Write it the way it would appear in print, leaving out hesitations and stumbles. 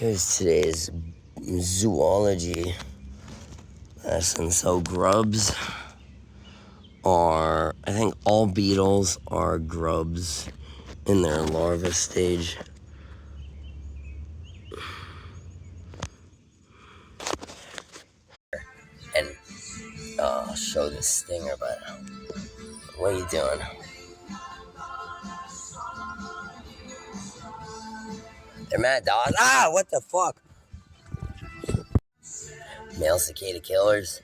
Here's today's zoology lesson. So grubs are, I think all beetles are grubs in their larva stage. And I'll show the stinger, but what are you doing? They're mad dogs. Ah, what the fuck? Male cicada killers.